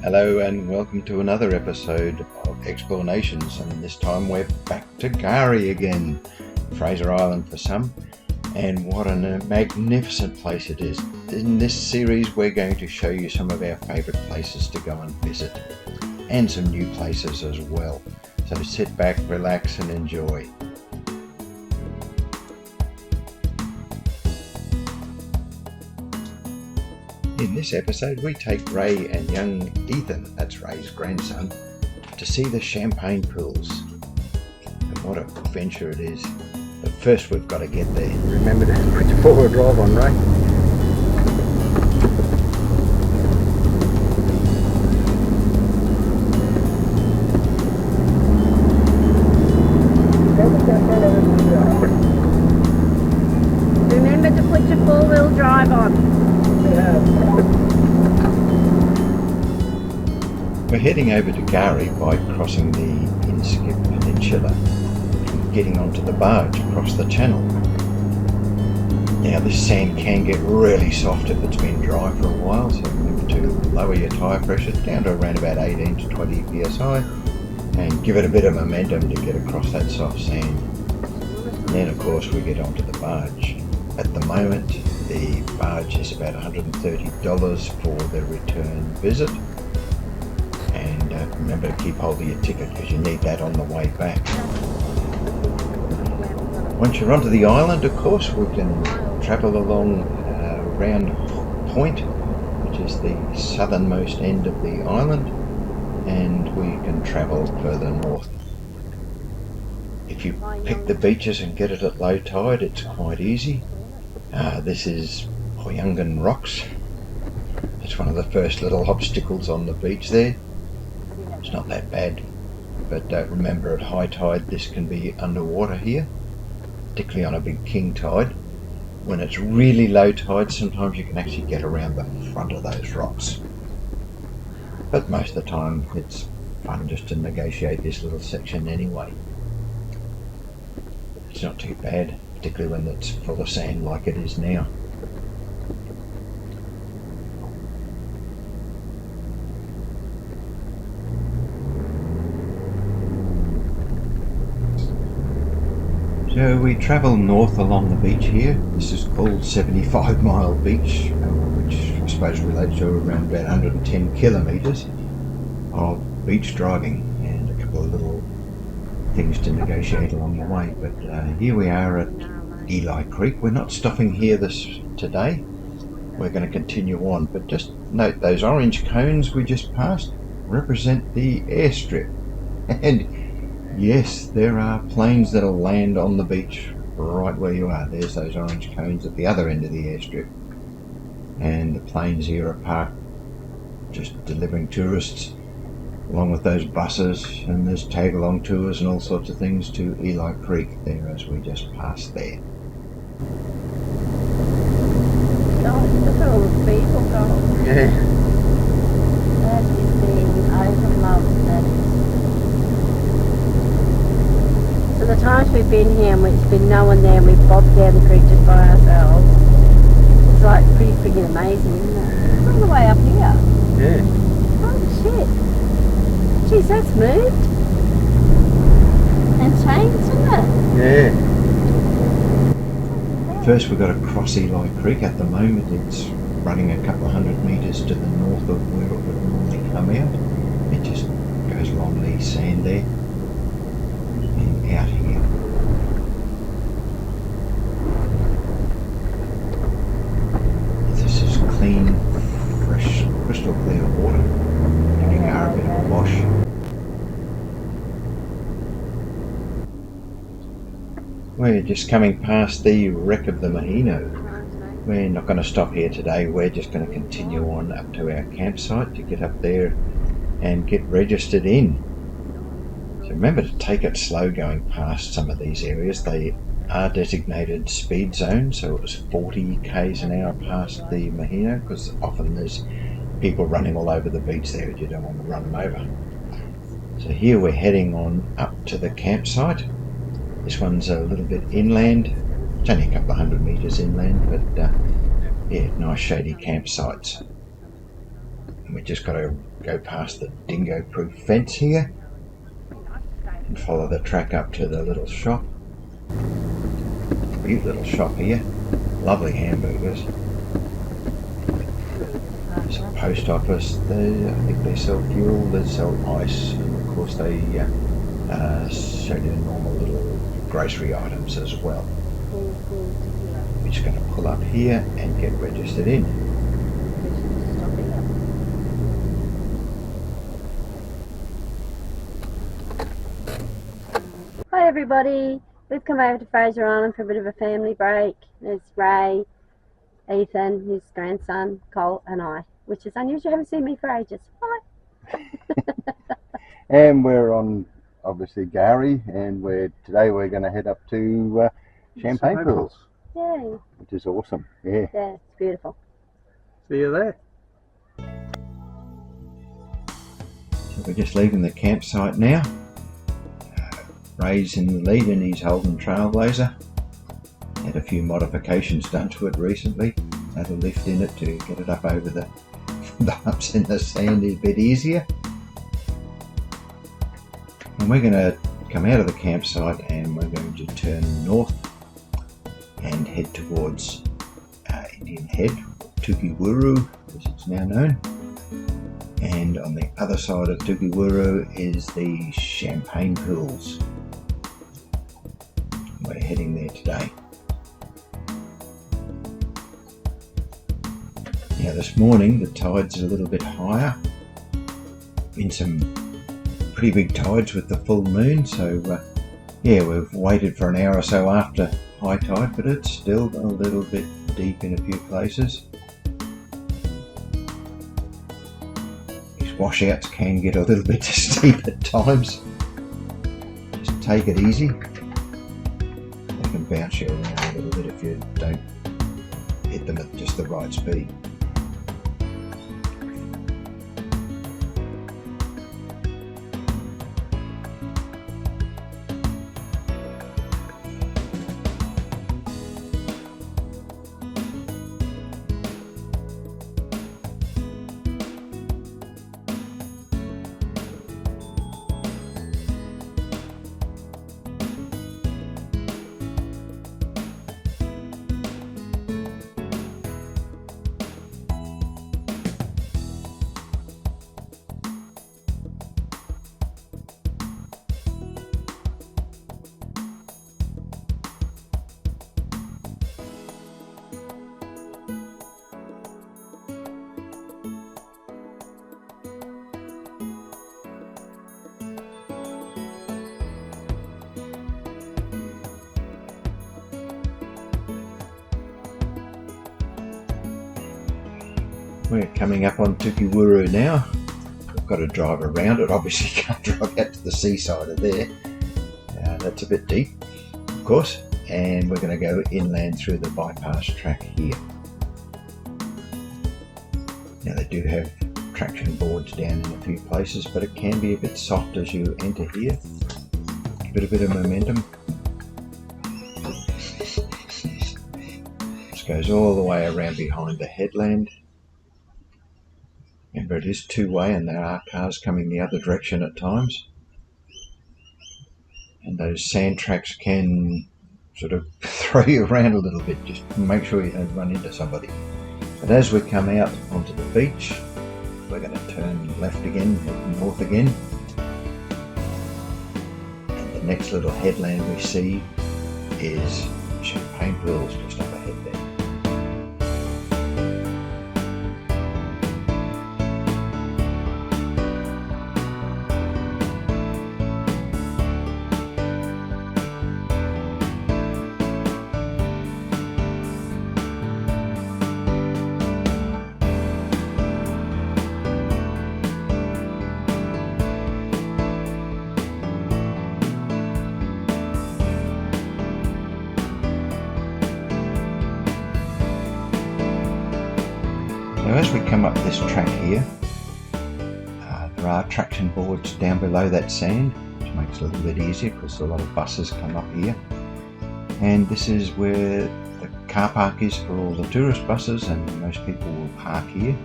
Hello and welcome to another episode of Explore Nations, and this time we're back to Gari again, Fraser Island for some, and what a magnificent place it is. In this series we're going to show you some of our favourite places to go and visit, and some new places as well. So sit back, relax and enjoy. In this episode we take Ray and young Ethan, that's Ray's grandson, to see the champagne pools. And what an adventure it is. But first we've got to get there. Remember to put your four-wheel drive on, Ray. Remember to put your four-wheel drive on. We're heading over to Gari by crossing the Inskip Peninsula and getting onto the barge across the channel. Now this sand can get really soft if it's been dry for a while, so remember to lower your tyre pressure down to around about 18 to 20 psi and give it a bit of momentum to get across that soft sand. And then of course we get onto the barge. At the moment the barge is about $130 for the return visit. And remember to keep hold of your ticket because you need that on the way back. Once you're onto the island, of course, we can travel along Round Point, which is the southernmost end of the island, and we can travel further north. If you pick the beaches and get it at low tide, it's quite easy. This is Hoyangan Rocks. It's one of the first little obstacles on the beach there. It's not that bad, but remember at high tide this can be underwater here, particularly on a big king tide. When it's really low tide, sometimes you can actually get around the front of those rocks. But most of the time it's fun just to negotiate this little section anyway. It's not too bad, particularly when it's full of sand like it is now. So we travel north along the beach here. This is called 75 Mile Beach, which I suppose relates to around about 110 kilometres of beach driving and a couple of little things to negotiate along the way. But here we are at Eli Creek. We're not stopping here today. We're going to continue on, but just note those orange cones we just passed represent the airstrip. And yes, there are planes that'll land on the beach right where you are. There's those orange cones at the other end of the airstrip. And the planes here are parked just delivering tourists, along with those buses, and there's tag-along tours and all sorts of things to Eli Creek there as we just passed there. God, look at all the people going. Yeah. That is being overloved, that is. So the times we've been here and there's been no one there and we've bobbed down the creek just by ourselves, it's like pretty freaking amazing, isn't it? Look all the way up here. Yeah. Holy shit. Jeez, that's moved. And changed, isn't it? Yeah. First we've got to cross Eli Creek. At the moment it's running a couple of 100 metres to the north of where it would normally come out. It just goes along the sand there and out here. This is clean, fresh, crystal clear water, giving our a bit of a wash. We're just coming past the wreck of the Mahino. We're not going to stop here today. We're just going to continue on up to our campsite to get up there and get registered in. So remember to take it slow going past some of these areas. They are designated speed zones, so it was 40 k's an hour past the Mahino, because often there's people running all over the beach there and you don't want to run them over. So here we're heading on up to the campsite. This one's a little bit inland. It's only a couple of 100 metres inland, but yeah, nice shady campsites. And we just got to go past the dingo-proof fence here and follow the track up to the little shop. Cute little shop here. Lovely hamburgers. There's a post office. I think they sell fuel, they sell ice, and of course they show you normal little grocery items as well. We're just going to pull up here and get registered in. Hi everybody, we've come over to Fraser Island for a bit of a family break. There's Ray, Ethan, his grandson, Col and I, which is unusual. You haven't seen me for ages. Hi. And we're on obviously Gary, and today we're going to head up to Champagne Pools. Yay. Which is awesome. Yeah, it's beautiful. See you there. So we're just leaving the campsite now. Ray's in the lead and he's holding Trailblazer. Had a few modifications done to it recently. Had a lift in it to get it up over the bumps in the sand a bit easier. And we're going to come out of the campsite and we're going to turn north and head towards Indian Head, Tukiwuru as it's now known. And on the other side of Tukiwuru is the Champagne Pools. We're heading there today. Now this morning the tide's a little bit higher. Been some pretty big tides with the full moon, so yeah, we've waited for an hour or so after high tide, but it's still a little bit deep in a few places. These washouts can get a little bit steep at times. Just take it easy. They can bounce you around a little bit if you don't hit them at just the right speed. We're coming up on Tukiwuru now. We've got to drive around it. Obviously can't drive out to the seaside of there. That's a bit deep, of course. And we're going to go inland through the bypass track here. Now they do have traction boards down in a few places, but it can be a bit soft as you enter here. Give it a bit of momentum. This goes all the way around behind the headland. Remember, it is two-way and there are cars coming the other direction at times. And those sand tracks can sort of throw you around a little bit. Just make sure you don't run into somebody. But as we come out onto the beach, we're going to turn left again, head north again. And the next little headland we see is Champagne Pools just up ahead there. Now as we come up this track here, there are traction boards down below that sand, which makes it a little bit easier because a lot of buses come up here. And this is where the car park is for all the tourist buses, and most people will park here.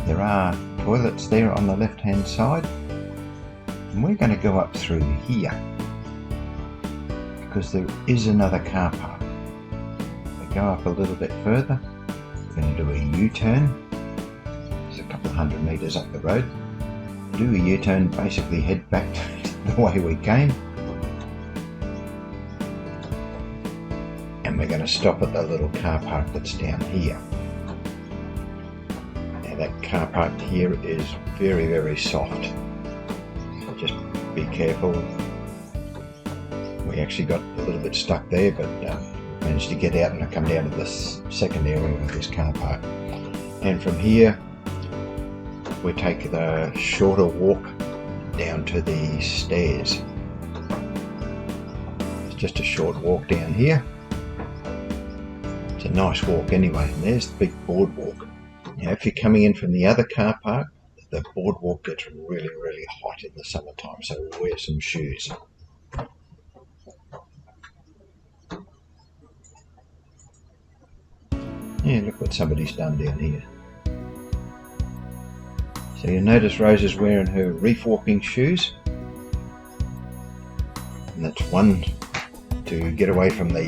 There are toilets there on the left hand side, and we're going to go up through here because there is another car park. We go up a little bit further, we're going to do a U-turn. It's a couple of 100 metres up the road. Do a U-turn, basically head back the way we came, and we're going to stop at the little car park that's down here. Now that car park here is very, very soft, so just be careful. We actually got a little bit stuck there, but managed to get out and come down to this second area of this car park. And from here we take the shorter walk down to the stairs. It's just a short walk down here. It's a nice walk anyway, and there's the big boardwalk. Now if you're coming in from the other car park, the boardwalk gets really, really hot in the summertime, so wear some shoes. Yeah, look what somebody's done down here. So you notice Rose is wearing her reef walking shoes, and that's one to get away from the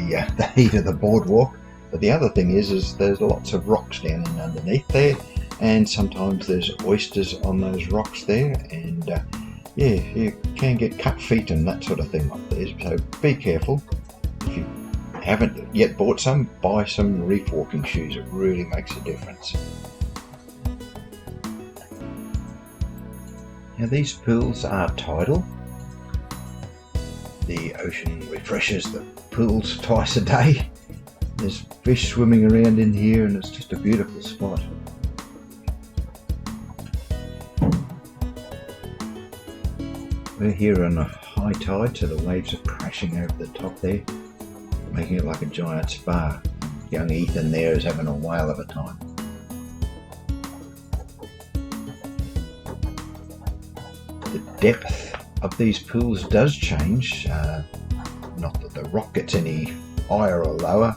heat of the boardwalk. But the other thing is there's lots of rocks down and underneath there, and sometimes there's oysters on those rocks there, and yeah, you can get cut feet and that sort of thing up there. So be careful. If you haven't yet bought some, buy some reef walking shoes. It really makes a difference. Now these pools are tidal. The ocean refreshes the pools twice a day. There's fish swimming around in here, and it's just a beautiful spot. We're here on a high tide, so the waves are crashing over the top there, making it like a giant spa. Young Ethan there is having a whale of a time. The depth of these pools does change, not that the rock gets any higher or lower,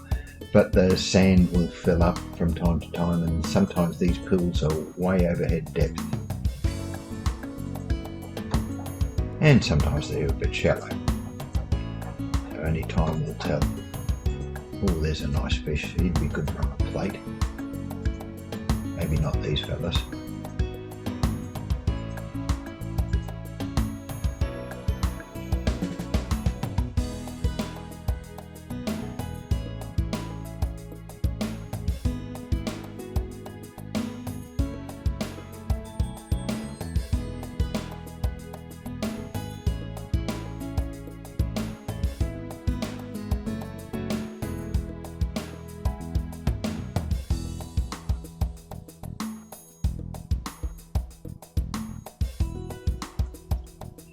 but the sand will fill up from time to time, and sometimes these pools are way overhead depth. And sometimes they're a bit shallow. So only time will tell. Oh, there's a nice fish. He'd be good from a plate. Maybe not these fellas.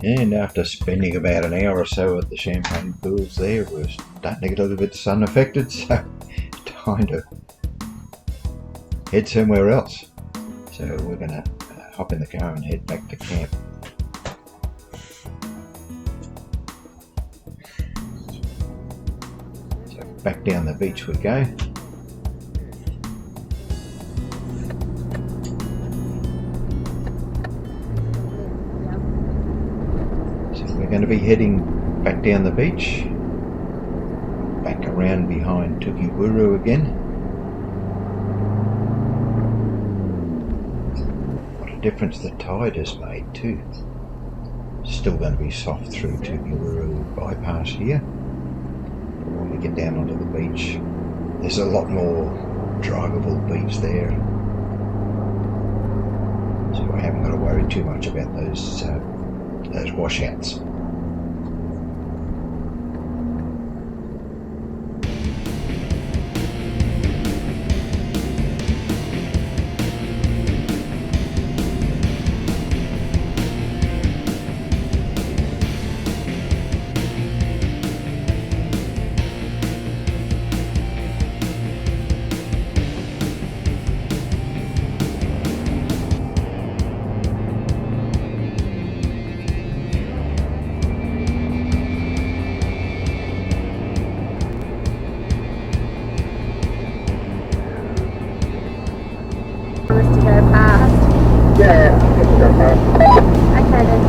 And after spending about an hour or so at the champagne pools there, we're starting to get a little bit sun affected, so it's time to head somewhere else. So we're going to hop in the car and head back to camp. So back down the beach we go. We're going to be heading back down the beach, back around behind Tukiburu again. What a difference the tide has made too. Still going to be soft through Tukiburu bypass here. But when we get down onto the beach, there's a lot more drivable beach there. So I haven't got to worry too much about those washouts. Okay then.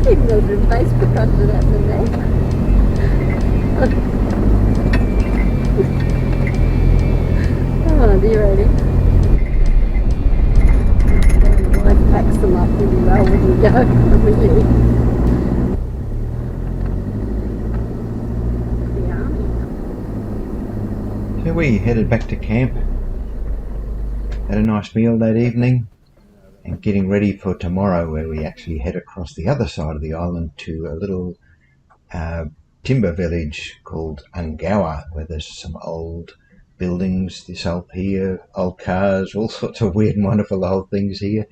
Even though the Facebook under that in there. Oh, you ready? Your wife packs them up really well when you go, with you. The army. So we headed back to camp, had a nice meal that evening, and getting ready for tomorrow, where we actually head across the other side of the island to a little timber village called Ungawa, where there's some old buildings, this old pier, old cars, all sorts of weird and wonderful old things here.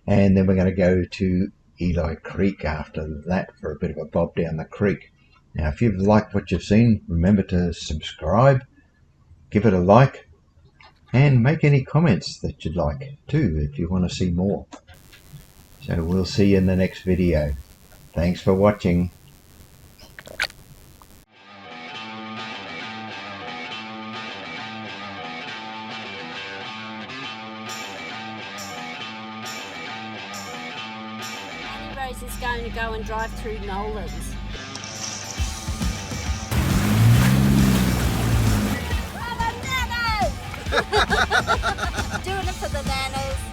And then we're going to go to Eli Creek after that for a bit of a bob down the creek. Now, if you've liked what you've seen, remember to subscribe, give it a like, and make any comments that you'd like too if you want to see more. So we'll see you in the next video. Thanks for watching. Rose is going to go and drive through Nolan's. Doing it for the nanas.